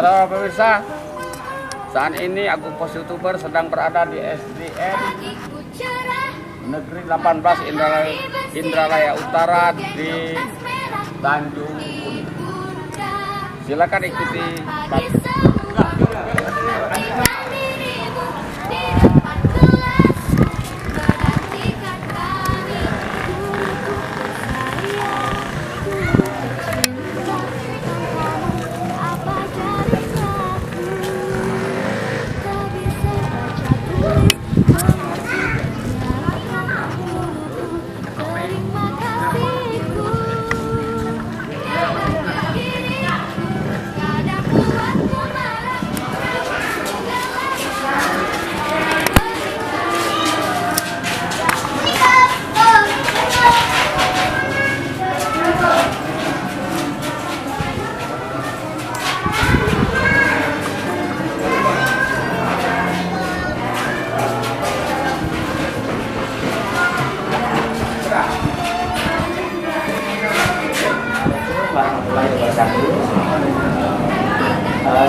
Saudara pemirsa, saat ini Agung Pos YouTuber sedang berada di SDN Negeri 18 Indralaya Utara di Tanjung Kuning. Silakan ikuti.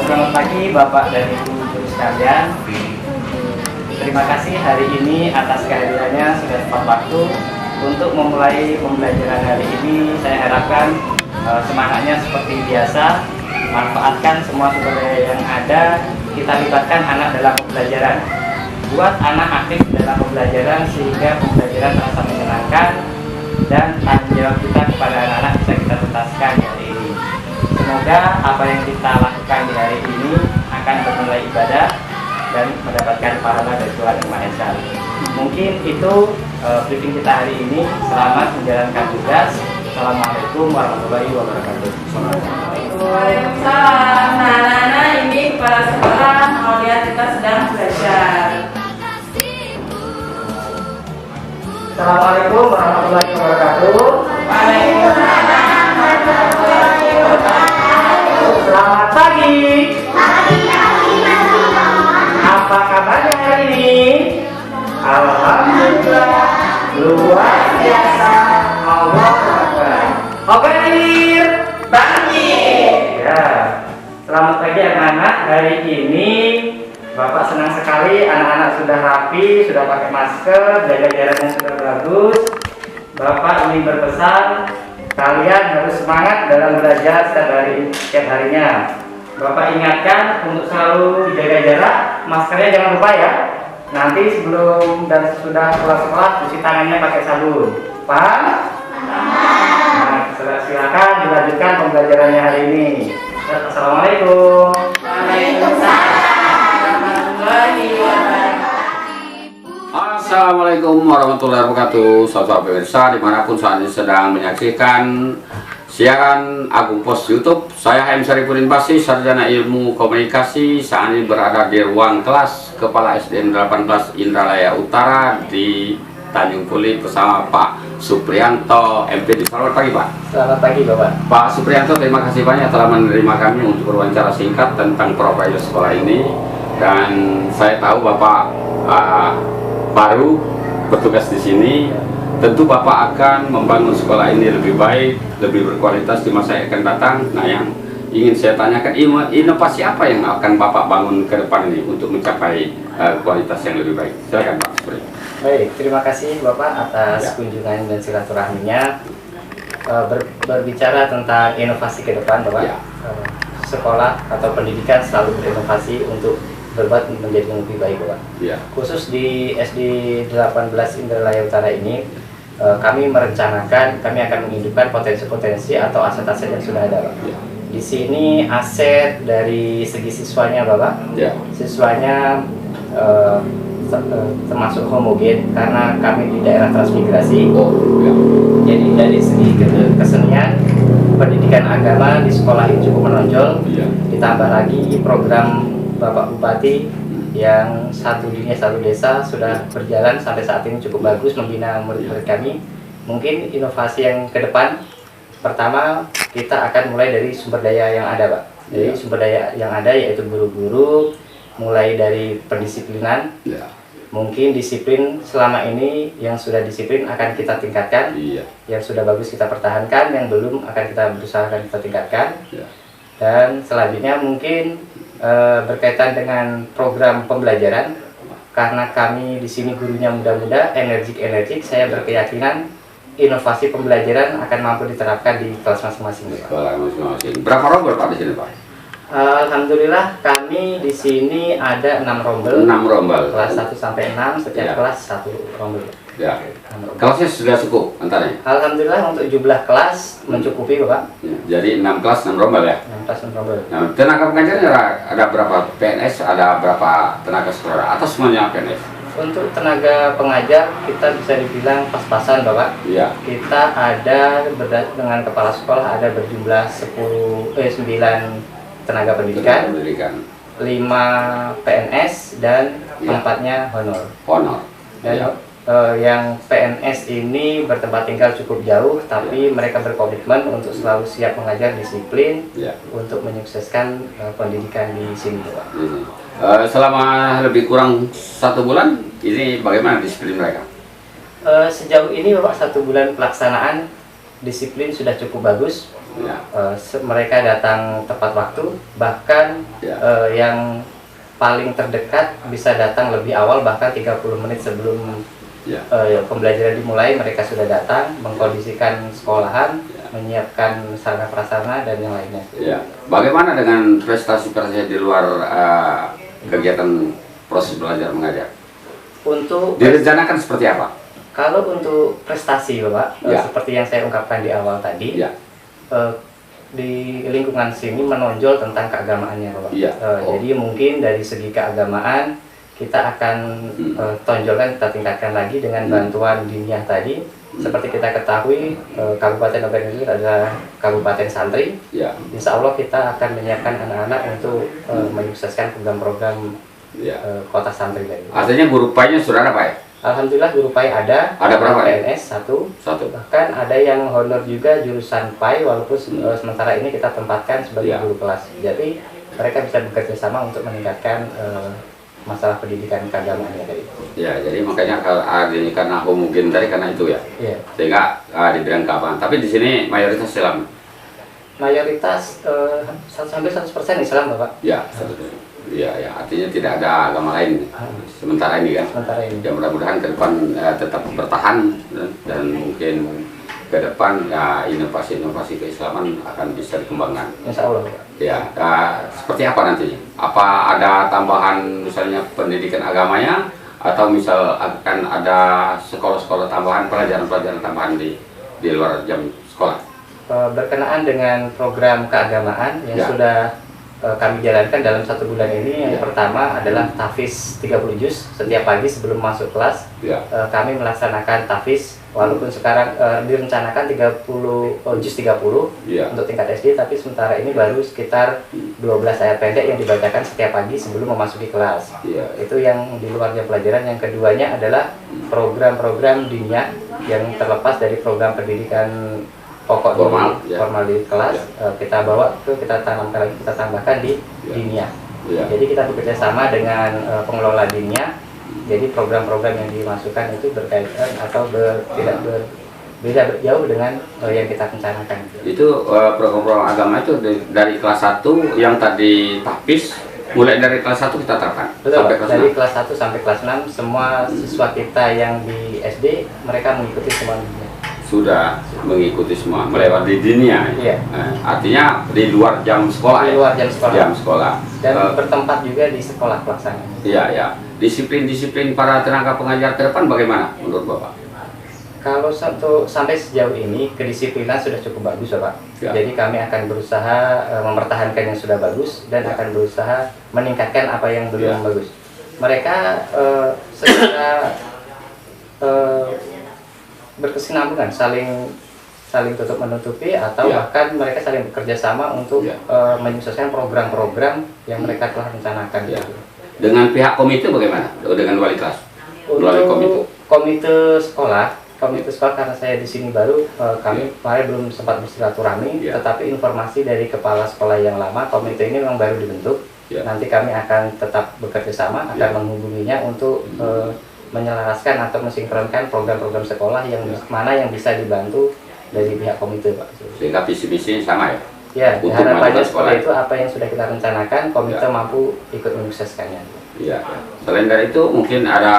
Selamat pagi Bapak dan Ibu guru sekalian. Terima kasih hari ini atas kehadirannya sudah tepat waktu untuk memulai pembelajaran hari ini. Saya harapkan semangatnya seperti biasa, manfaatkan semua sumber daya yang ada, kita libatkan anak dalam pembelajaran. Buat anak aktif dalam pembelajaran sehingga pembelajaran terasa menyenangkan dan tanggung jawab kita kepada anak-anak bisa kita tuntaskan hari ini. Semoga apa yang kita lakukan di hari ini akan bernilai ibadah dan mendapatkan pahala dari Tuhan Yang Maha Esa. Mungkin itu briefing kita hari ini. Selamat menjalankan tugas. Assalamualaikum warahmatullahi wabarakatuh. Waalaikumsalam. Nah, anak-anak ini kepala sekolah mau lihat kita sedang belajar. Assalamualaikum warahmatullahi wabarakatuh. Waalaikumsalam warahmatullahi wabarakatuh. Selamat pagi. Apa kabarnya hari ini? Alhamdulillah luar biasa. Allah Akbar. Oke, Dir. Bangkit. Ya. Selamat pagi anak-anak. Hari ini Bapak senang sekali anak-anak sudah rapi, sudah pakai masker, jaga jaraknya sudah bagus. Bapak ingin berpesan kalian harus semangat dalam belajar setiap harinya. Bapak ingatkan untuk selalu dijaga jarak, maskernya jangan lupa ya. Nanti sebelum dan sudah pulang sekolah cuci tangannya pakai sabun. Paham? Nah, silakan dilanjutkan pembelajarannya hari ini. Assalamualaikum. Waalaikumsalam warahmatullahi wabarakatuh. Assalamualaikum warahmatullahi wabarakatuh. Saudara pemirsa dimanapun saat ini sedang menyaksikan siaran Agung Pos YouTube, saya HM Syarifuddin Basi, Sarjana Ilmu Komunikasi. Saat ini berada di ruang kelas Kepala SDN 18 Indralaya Utara di Tanjung Kuning bersama Pak Suprianto MPD. Selamat pagi Pak. Selamat pagi Bapak. Pak Suprianto, terima kasih banyak telah menerima kami untuk berwawancara singkat tentang profil sekolah ini. Dan saya tahu Bapak baru bertugas di sini. Tentu Bapak akan membangun sekolah ini lebih baik, lebih berkualitas di masa yang akan datang. Nah, yang ingin saya tanyakan, inovasi apa yang akan Bapak bangun ke depan ini untuk mencapai kualitas yang lebih baik? Silakan Pak Supri. Baik, terima kasih Bapak atas kunjungan dan silaturahminya. Berbicara tentang inovasi ke depan Bapak, sekolah atau pendidikan selalu berinovasi untuk berbuat menjadi lebih baik Bapak. Khusus di SD 18 Indralaya Utara ini, kami merencanakan, kami akan menghidupkan potensi-potensi atau aset-aset yang sudah ada Pak. Di sini aset dari segi siswanya Bapak, siswanya termasuk homogen karena kami di daerah transmigrasi. Jadi dari segi kesenian, pendidikan agama di sekolah ini cukup menonjol. Ditambah lagi program Bapak Bupati yang satu dunia satu desa sudah berjalan sampai saat ini cukup bagus membina murid-murid kami. Mungkin inovasi yang ke depan, pertama kita akan mulai dari sumber daya yang ada Pak. Jadi sumber daya yang ada yaitu guru-guru, mulai dari pendisiplinan. Mungkin disiplin selama ini yang sudah disiplin akan kita tingkatkan, yang sudah bagus kita pertahankan, yang belum akan kita berusaha kita tingkatkan. Dan selanjutnya mungkin berkaitan dengan program pembelajaran, karena kami di sini gurunya muda-muda, energik, saya berkeyakinan inovasi pembelajaran akan mampu diterapkan di kelas masing-masing. Sekolah masing-masing. Berapa rombel Pak di sini Pak? Alhamdulillah kami di sini ada 6 rombel. 6 rombel. Kelas 1 sampai 6, setiap Ya. kelas 1 rombel. Ya. Kelasnya sudah cukup antaranya. Alhamdulillah untuk jumlah kelas mencukupi Bapak. Ya, jadi 6 kelas 6 rombel ya. 6 kelas 6 rombel. Nah, tenaga pengajarnya ada berapa? PNS ada berapa tenaga sekolah atau semuanya PNS? Untuk tenaga pengajar kita bisa dibilang pas-pasan Bapak. Iya. Kita ada dengan kepala sekolah ada berjumlah 9 tenaga pendidikan, 5 PNS dan Ya. 4-nya honor. Honor. Dan Ya. yang PNS ini bertempat tinggal cukup jauh, tapi mereka berkomitmen untuk selalu siap mengajar disiplin Ya. untuk menyukseskan pendidikan di sini, Pak. Ini. Selama lebih kurang 1 bulan, ini bagaimana disiplin mereka? Sejauh ini, Bapak, 1 bulan pelaksanaan disiplin sudah cukup bagus. Ya. Mereka datang tepat waktu, bahkan Ya. yang paling terdekat bisa datang lebih awal, bahkan 30 menit sebelum Ya. pembelajaran dimulai mereka sudah datang, mengkondisikan sekolahan, Ya. menyiapkan sarana prasarana dan yang lainnya. Ya. Bagaimana dengan prestasi-prestasi di luar kegiatan proses belajar mengajar? Untuk Direncanakan seperti apa? kalau untuk prestasi, Bapak, Ya. seperti yang saya ungkapkan di awal tadi, Ya. di lingkungan sini menonjol tentang keagamaannya, Bapak. Iya. Oh. Jadi mungkin dari segi keagamaan kita akan tonjolkan, kita tingkatkan lagi dengan bantuan diniyah tadi. Seperti kita ketahui, Kabupaten Ogan Ilir adalah kabupaten santri. Ya. Insya Allah kita akan menyiapkan anak-anak untuk menyukseskan program-program Ya. kota santri tadi. Artinya guru PAI-nya sudah ada Pak ya? Alhamdulillah guru PAI ada. Ada berapa ya? PNS 1. Satu. Bahkan ada yang honor juga jurusan PAI, walaupun sementara ini kita tempatkan sebagai Ya. guru kelas. Jadi mereka bisa bekerja sama untuk meningkatkan masalah pendidikan keagamaannya tadi. Ya, jadi makanya kalau ini karena homogen tadi karena itu ya. Iya. Sehingga di bidang keagamaan. Tapi di sini mayoritas Islam. Mayoritas hampir 100% Islam, Bapak. Ya, ya, ya. Artinya tidak ada agama lain sementara ini kan. Sementara ini. Ya mudah-mudahan ke depan tetap bertahan dan mungkin ke depan ya inovasi-inovasi keislaman akan bisa dikembangkan. Insya Allah, Bapak. Ya, seperti apa nantinya? Apa ada tambahan misalnya pendidikan agamanya atau misal akan ada sekolah-sekolah tambahan, pelajaran-pelajaran tambahan di luar jam sekolah? Berkenaan dengan program keagamaan yang Ya. sudah kami jalankan dalam 1 bulan ini, yang Ya. pertama adalah tahfiz 30 juz setiap pagi sebelum masuk kelas. Ya, Kami melaksanakan tahfiz, walaupun sekarang direncanakan 30 ya, untuk tingkat SD, tapi sementara ini baru sekitar 12 ayat pendek yang dibacakan setiap pagi sebelum memasuki kelas. ya, Itu yang di luar jam pelajaran. Yang keduanya adalah program-program diniyah yang terlepas dari program pendidikan pokok formal di kelas. Kita bawa ke, kita tanamkan lagi, kita tambahkan di Ya. diniyah. ya, Jadi kita bekerja sama dengan pengelola diniyah. Jadi program-program yang dimasukkan itu berkaitan atau tidak beda jauh dengan yang kita rencanakan. Itu program-program agama itu dari kelas 1 yang tadi tahfiz, mulai dari kelas 1 kita terapkan Betul, sampai kelas dari 6. kelas 1 sampai kelas 6 semua siswa kita yang di SD mereka mengikuti semua. Sudah mengikuti semua melewati dinia. Iya. Artinya di luar jam sekolah. Di luar jam sekolah. Jam sekolah. Dan bertempat juga di sekolah pelaksana. Iya, ya. Disiplin-disiplin para tenaga pengajar ke depan bagaimana menurut Bapak? Kalau sampai sejauh ini kedisiplinan sudah cukup bagus, Bapak. Ya. Jadi kami akan berusaha mempertahankan yang sudah bagus dan Ya. akan berusaha meningkatkan apa yang Ya. belum bagus. Mereka secara berkesinambungan, saling tutup menutupi atau Ya. bahkan mereka saling bekerja sama untuk Ya. menyukseskan program-program yang mereka telah rencanakan. Ya. Dengan pihak komite bagaimana? Dengan wali kelas? Melalui komite. Untuk komite sekolah karena saya di sini baru, kami kemarin belum sempat bersilaturahmi, Ya. tetapi informasi dari kepala sekolah yang lama, komite ini memang baru dibentuk. Ya. Nanti kami akan tetap bekerja sama, akan Ya. menghubunginya untuk menyelaraskan atau mensinkronkan program-program sekolah yang Ya. mana yang bisa dibantu dari pihak komite, Pak. Sehingga visi misinya sama ya? Ya, untuk harapannya memajukan sekolah. seperti itu, apa yang sudah kita rencanakan, komite Ya. mampu ikut menyukseskannya. Iya. Selain dari itu mungkin ada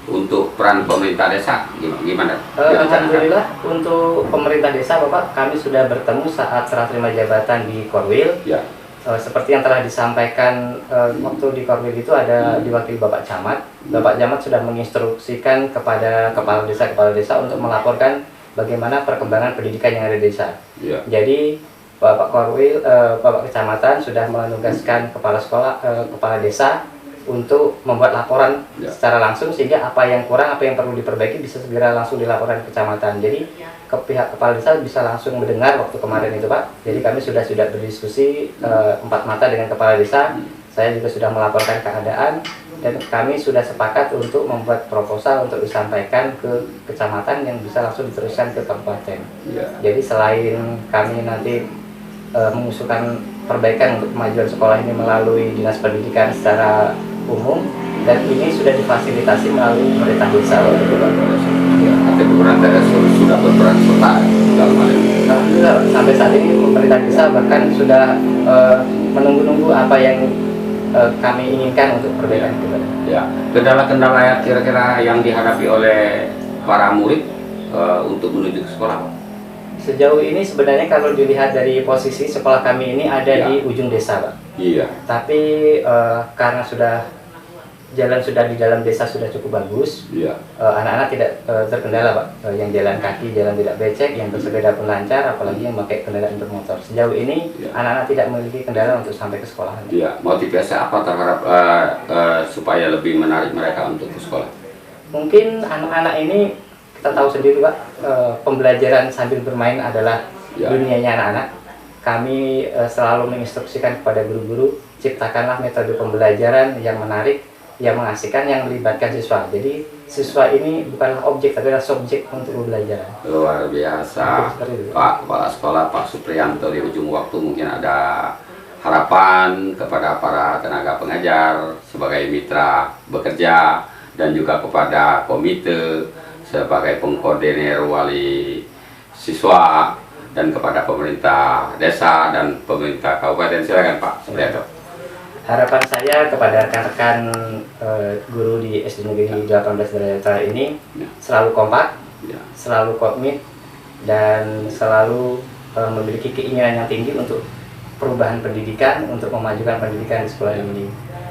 untuk peran pemerintah desa gimana? Direncanakan? Alhamdulillah untuk pemerintah desa Bapak, kami sudah bertemu saat serah terima jabatan di Korwil. Ya. Seperti yang telah disampaikan waktu di Korwil itu ada diwakili Bapak Camat. Bapak Camat sudah menginstruksikan kepada kepala desa untuk melaporkan bagaimana perkembangan pendidikan yang ada di desa. Ya. Jadi Bapak Korwil, Bapak Kecamatan sudah menugaskan kepala sekolah, kepala desa untuk membuat laporan Ya. secara langsung, sehingga apa yang kurang, apa yang perlu diperbaiki bisa segera langsung dilaporkan ke kecamatan. Jadi ke pihak kepala desa bisa langsung mendengar waktu kemarin itu Pak. Jadi kami sudah berdiskusi empat mata dengan kepala desa. Saya juga sudah melaporkan keadaan dan kami sudah sepakat untuk membuat proposal untuk disampaikan ke kecamatan yang bisa langsung diteruskan ke kabupaten. Ya. Jadi selain kami nanti mengusulkan perbaikan untuk kemajuan sekolah ini melalui dinas pendidikan secara umum, dan ini sudah difasilitasi melalui pemerintah desa. Nanti pemerintah desa sudah berperan serta dalam hal ini. Alhamdulillah sampai saat ini pemerintah desa bahkan sudah menunggu-nunggu apa yang kami inginkan untuk perbaikan itu. Ya. Kendala-kendala yang kira-kira yang dihadapi oleh para murid untuk menuju ke sekolah. Sejauh ini sebenarnya kalau dilihat dari posisi sekolah kami ini ada Ya. di ujung desa Pak. Iya. Tapi karena jalan sudah di dalam desa sudah cukup bagus, Iya. anak-anak tidak terkendala Pak. Yang jalan kaki, jalan tidak becek, yang bersepeda pun lancar, apalagi yang pakai kendaraan bermotor. Sejauh ini Ya. anak-anak tidak memiliki kendala untuk sampai ke sekolah. Iya. Motivasi apa terhadap supaya lebih menarik mereka untuk ke sekolah? Mungkin anak-anak ini kita tahu sendiri Pak, pembelajaran sambil bermain adalah Ya. dunianya anak-anak. Kami selalu menginstruksikan kepada guru-guru, ciptakanlah metode pembelajaran yang menarik, yang mengasihkan, yang melibatkan siswa. Jadi siswa ini bukanlah objek, tapi adalah subjek untuk pembelajaran. Luar biasa. Seperti itu. Pak Kepala Sekolah Pak Supriyanto, di ujung waktu mungkin ada harapan kepada para tenaga pengajar sebagai mitra bekerja dan juga kepada komite sebagai pengkoordinir wali siswa dan kepada pemerintah desa dan pemerintah kabupaten. Silakan Pak Supriyanto. Harapan saya kepada rekan-rekan guru di SD Negeri 18 Daerah ini Ya. selalu kompak, Ya. selalu komit, dan selalu memiliki keinginan yang tinggi untuk perubahan pendidikan, untuk memajukan pendidikan di sekolah ini.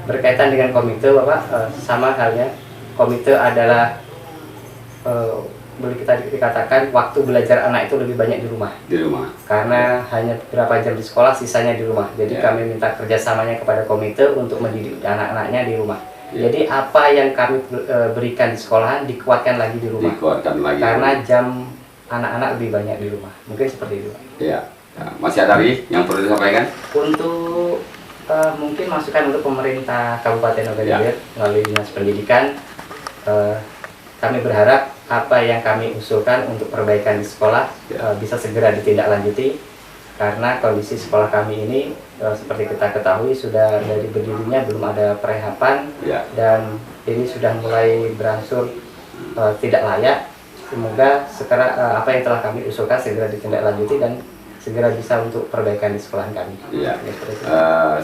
Berkaitan dengan komite Bapak, sama halnya komite adalah boleh kita dikatakan waktu belajar anak itu lebih banyak di rumah, Di rumah. karena hanya beberapa jam di sekolah, sisanya di rumah. Jadi Ya. kami minta kerjasamanya kepada komite untuk mendidik anak-anaknya di rumah. Ya. Jadi apa yang kami berikan di sekolahan dikuatkan lagi di rumah, Dikuatkan lagi. karena jam anak-anak lebih banyak di rumah. Mungkin seperti itu Pak. Ya. Nah, masih ada lagi yang perlu disampaikan? Untuk mungkin masukan untuk pemerintah Kabupaten Ogan Ilir melalui dinas pendidikan, kami berharap apa yang kami usulkan untuk perbaikan di sekolah bisa segera ditindaklanjuti, karena kondisi sekolah kami ini seperti kita ketahui sudah dari berdirinya belum ada perehapan, Ya. dan ini sudah mulai berangsur tidak layak. Semoga sekarang apa yang telah kami usulkan segera ditindaklanjuti dan segera bisa untuk perbaikan di sekolah kami. Ya. Ya, seperti itu.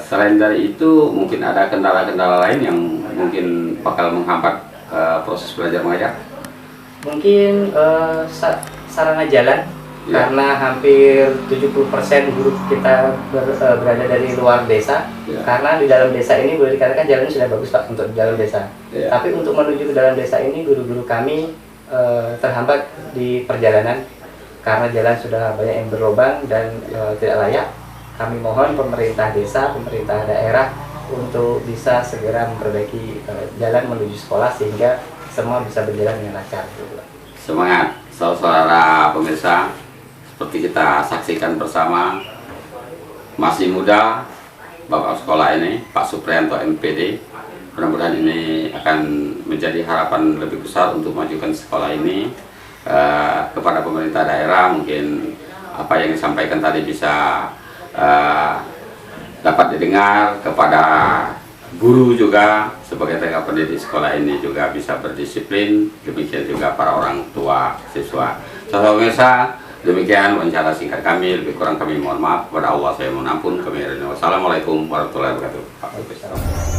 Selain dari itu, mungkin ada kendala-kendala lain yang mungkin bakal menghambat proses belajar mengajar. Mungkin sarana jalan, Ya. karena hampir 70% guru kita berada dari luar desa. Ya. Karena di dalam desa ini boleh dikatakan jalannya sudah bagus Pak untuk di dalam desa. Ya. Tapi untuk menuju ke dalam desa ini guru-guru kami terhambat di perjalanan karena jalan sudah banyak yang berlubang dan tidak layak. Kami mohon pemerintah desa, pemerintah daerah untuk bisa segera memperbaiki jalan menuju sekolah sehingga semua bisa berjalan dengan lancar. Semangat, saudara pemirsa. Seperti kita saksikan bersama, masih muda Bapak sekolah ini, Pak Supriyanto MPD. Mudah-mudahan ini akan menjadi harapan lebih besar untuk memajukan sekolah ini. Kepada pemerintah daerah, mungkin apa yang disampaikan tadi bisa dapat didengar. Kepada guru juga sebagai tenaga pendidik sekolah ini juga bisa berdisiplin, demikian juga para orang tua siswa. Saudara pemirsa, Demikian wawancara singkat kami, lebih kurang kami mohon maaf kepada Allah, saya mohon ampun. Wassalamualaikum warahmatullahi wabarakatuh.